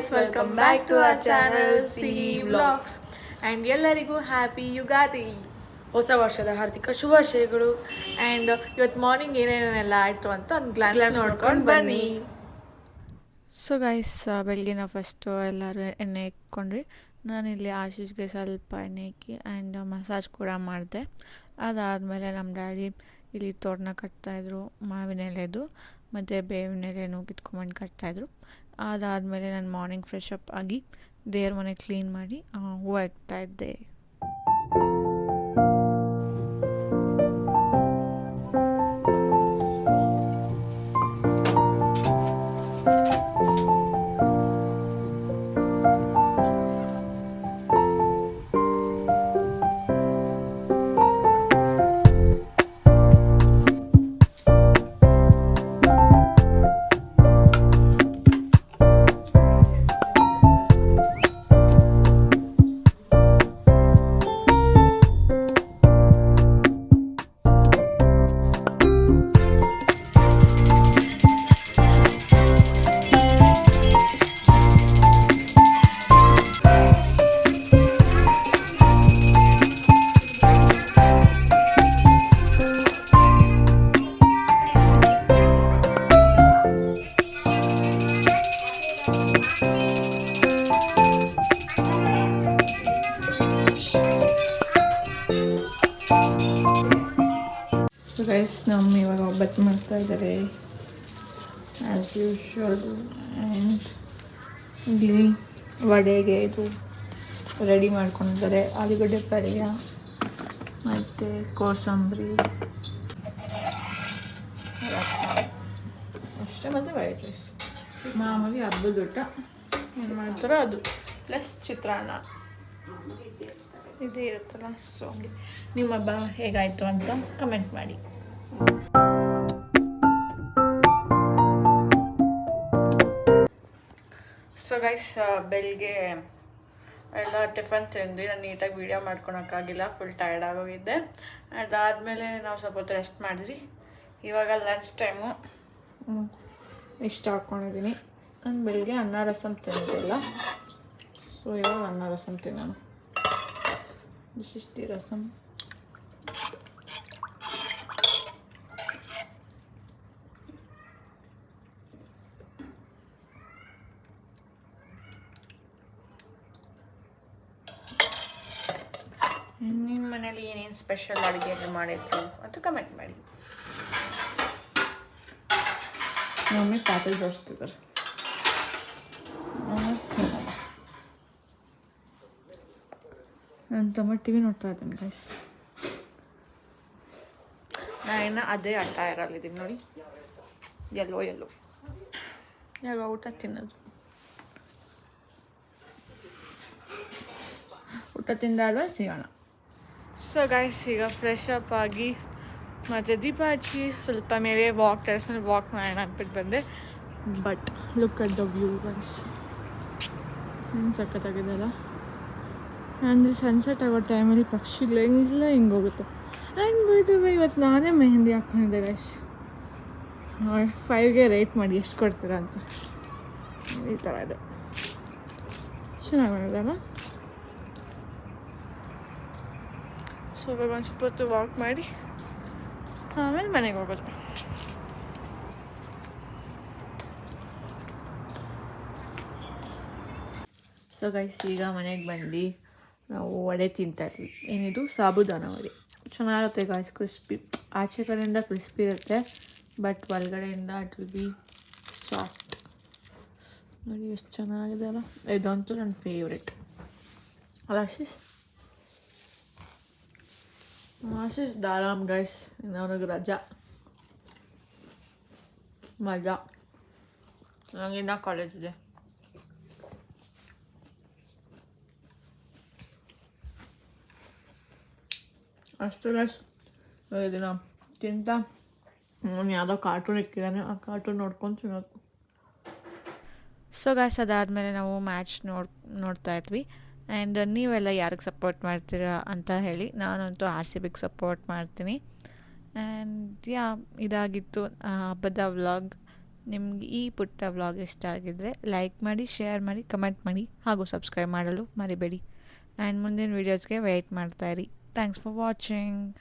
guys, welcome back to our channel Sihi Vlogs and ಎಲ್ಲರಿಗೂ happy Ugadi. ಹೊಸ ವರ್ಷದ ಹಾರ್ದಿಕ ಶುಭಾಶಯಗಳು. ಆ್ಯಂಡ್ ಇವತ್ತು ಮಾರ್ನಿಂಗ್ ಏನೇನೆಲ್ಲ ಆಯಿತು ಅಂತ ಒಂದು ಗ್ಲಾನ್ಸ್ ನೋಡ್ಕೊಂಡು ಬನ್ನಿ. ಸೊ ಗೈಸ್, ಬೆಳಗಿನ ಫಸ್ಟು ಎಲ್ಲರೂ ಎಣ್ಣೆ ಇಟ್ಕೊಂಡ್ರಿ. ನಾನಿಲ್ಲಿ ಆಶೀಶ್ಗೆ ಸ್ವಲ್ಪ ಎಣ್ಣೆ ಇಕ್ಕಿ ಆ್ಯಂಡ್ ಮಸಾಜ್ ಕೂಡ ಮಾಡಿದೆ. ಅದಾದಮೇಲೆ ನಮ್ಮ ಡ್ಯಾಡಿ ಇಲ್ಲಿ ತೋರಣ ಕಟ್ತಾಯಿದ್ರು, ಮಾವಿನ ಎಲೆದು ಮತ್ತು ಬೇವಿನ ಎಲೆನೂ ಕಿತ್ಕೊಂಬಂದು ಕಟ್ತಾಯಿದ್ರು. ಅದಾದಮೇಲೆ ನಾನು ಮಾರ್ನಿಂಗ್ ಫ್ರೆಶ್ ಅಪ್ ಆಗಿ ದೇವ್ರ ಮನೆ ಕ್ಲೀನ್ ಮಾಡಿ ಹೂವು ಇಡ್ತಾಯಿದ್ದೆ. ಸೊ ಗೈಸ್, ನಮ್ಮ ಇವಾಗ ಒಬ್ಬಟ್ಟು ಮಾಡ್ತಾ ಇದ್ದಾರೆ ಆ್ಯಸ್ ಯೂಶ್ವಲ್. ಆ್ಯಂಡ್ ಇಲ್ಲಿ ವಡೆಗೆ ಇದು ರೆಡಿ ಮಾಡ್ಕೊಂಡಿದ್ದಾರೆ, ಆಲೂಗಡ್ಡೆ ಪಲ್ಯ ಮತ್ತು ಕೋಸಂಬರಿ, ರಸ ಅಷ್ಟೇ, ಮತ್ತು ವೈಟ್ ರೈಸ್. ಮಾಮೂಲಿ ಹಬ್ಬದ ಊಟ ಏನು ಮಾಡ್ತಾರೋ ಅದು, ಪ್ಲಸ್ ಚಿತ್ರಾನ್ನ ಇದೇ ಇರುತ್ತಲ್ಲ. ಸೊ ನಿಮ್ಮ ಹಬ್ಬ ಹೇಗಾಯಿತು ಅಂತ ಕಮೆಂಟ್ ಮಾಡಿ. ಸೊ ಗೈಸ್, ಬೆಳಿಗ್ಗೆ ಎಲ್ಲ ಟಿಫನ್ ತಿಂದು ನಾನು ನೀಟಾಗಿ ವೀಡಿಯೋ ಮಾಡ್ಕೊಳಕ್ಕಾಗಿಲ್ಲ, ಫುಲ್ ಟಯರ್ಡ್ ಆಗೋಗಿದ್ದೆ. ಅದಾದಮೇಲೆ ನಾವು ಸ್ವಲ್ಪ ಹೊತ್ತು ರೆಸ್ಟ್ ಮಾಡಿದ್ರಿ. ಇವಾಗ ಲಂಚ್ ಟೈಮು ಇಷ್ಟ ಹಾಕ್ಕೊಂಡಿದ್ದೀನಿ. ನಾನು ಬೆಳಿಗ್ಗೆ ಅನ್ನ ರಸಮ್ ತಿಂದಿಲ್ಲ, ಸೊ ಇವಾಗ ಅನ್ನ ರಸಮ್ ತಿನ್ನೋಣ. ಇಷ್ಟಿ ರಸಮ್. ನಿಮ್ಮ ಮನೇಲಿ ಏನೇನು ಸ್ಪೆಷಲ್ ಅಡುಗೆ ಮಾಡಿದ್ರು ಅಂತ ಕಮೆಂಟ್ ಮಾಡಿ. ಮಮ್ಮಿ ಪಾತ್ರೆ ಜೋಡಿಸ್ತಿದ್ದಾರೆ. ನನ್ನ ತಮ್ಮ ಟಿ ವಿ ನೋಡ್ತಾ ಇದ್ದಾನೆ ಗೈಸ್. ನಾನು ಅದೇ ಟಯರಲ್ಲಿದ್ದೀನಿ ನೋಡಿ, ಎಲ್ಲೋ ಯಾವಾಗ ಊಟ ತಿನ್ನೋದು. ಊಟ ತಿಂದಾದ್ಮೇಲೆ ಸಿಗೋಣ. ಸೊ ಗೈಸ್, ಈಗ ಫ್ರೆಶ್ ಅಪ್ ಆಗಿ ಮತ್ತು ದೀಪ ಹಚ್ಚಿ ಸ್ವಲ್ಪ ಮೇಲೆ ಟೆರೆಸ್ ಮೇಲೆ ವಾಕ್ ಮಾಡೋಣ ಅಂದ್ಬಿಟ್ಟು ಬಂದೆ. But look at the view guys, ಏನು ಸಖತ್ತಾಗಿದೆಯಲ್ಲ. ಅಂದರೆ ಸನ್ಸೆಟ್ ಆಗೋ ಟೈಮಲ್ಲಿ ಪಕ್ಷಿಗಳೆಲ್ಲ ಹಿಂಗೆ ಹೋಗುತ್ತೆ. ಆ್ಯಂಡ್ ಬೈದವೆ ಇವತ್ತು ನಾನೇ ಮೆಹಂದಿ ಹಾಕ್ಕೊಂಡಿದ್ದೆ ಗೈಸ್. 5ಗೆ ರೇಟ್ ಮಾಡಿ ಎಷ್ಟು ಕೊಡ್ತೀರಾ ಅಂತ. ಈ ಥರ ಇದೆ, ಚೆನ್ನಾಗಿ ಮಾಡಿದಲ್ಲ. ಸೊ ಇವಾಗ ಒಂದು ಸ್ವಲ್ಪ ಹೊತ್ತು ವಾಕ್ ಮಾಡಿ ಆಮೇಲೆ ಮನೆಗೆ ಹೋಗೋದು. ಸೊ ಗೈಸ್, ಈಗ ಮನೆಗೆ ಬಂದು ನಾವು ವಡೆ ತಿಂತಾಯಿದ್ವಿ. ಏನಿದು ಸಾಬುದಾನ ವಡೆ. ಚೆನ್ನಾಗಿರುತ್ತೆ ಗಾಯ್ಸ್, ಕ್ರಿಸ್ಪಿ. ಆಚೆ ಕಡೆಯಿಂದ ಕ್ರಿಸ್ಪಿ ಇರುತ್ತೆ, ಬಟ್ ಒಳಗಡೆಯಿಂದ ಇಟ್ ವಿಲ್ ಬಿ ಸಾಫ್ಟ್. ನೋಡಿ ಎಷ್ಟು ಚೆನ್ನಾಗಿದೆ ಅಲ್ಲ. ಇದಂತೂ ನನ್ನ ಫೇವ್ರೆಟ್ ಅಲ್ಲ ಆಶೀಶ್? ಆಶೀಶ್ ದಾರಾಮ್ ಗೈಸ್, ನನಗೆ ರಜಾ ಮಜಾ. ನನಗಿನ್ನ ಕಾಲೇಜ್ ಇದೆ. ಅಷ್ಟು ಗೈಸ್, ಇದನ್ನ ತಿಂತ ನಾನು ಯಾವುದೋ ಕಾರ್ಟೂನ್ ಇಕ್ಕಿದ್ದಾನೆ, ಆ ಕಾರ್ಟೂನ್ ನೋಡ್ಕೊಂಡು ತಿನ್ನೋದು. ಸೊ ಗಾಯ್ಸ್, ಅದಾದಮೇಲೆ ನಾವು ಮ್ಯಾಚ್ ನೋಡ್ತಾ ಇದ್ವಿ. ಆ್ಯಂಡ್ ನೀವೆಲ್ಲ ಯಾರಿಗೆ ಸಪೋರ್ಟ್ ಮಾಡ್ತೀರಾ ಅಂತ ಹೇಳಿ. ನಾನಂತೂ RCBಗೆ ಸಪೋರ್ಟ್ ಮಾಡ್ತೀನಿ. ಆ್ಯಂಡ್ ಇದಾಗಿತ್ತು ಹಬ್ಬದ ವ್ಲಾಗ್. ನಿಮ್ಗೆ ಈ ಪುಟ್ಟ ವ್ಲಾಗ್ ಇಷ್ಟ ಆಗಿದ್ದರೆ ಲೈಕ್ ಮಾಡಿ, ಶೇರ್ ಮಾಡಿ, ಕಮೆಂಟ್ ಮಾಡಿ ಹಾಗೂ ಸಬ್ಸ್ಕ್ರೈಬ್ ಮಾಡಲು ಮರಿಬೇಡಿ. ಆ್ಯಂಡ್ ಮುಂದಿನ ವೀಡಿಯೋಸ್ಗೆ ವೆಯ್ಟ್ ಮಾಡ್ತಾಯಿರಿ. Thanks for watching.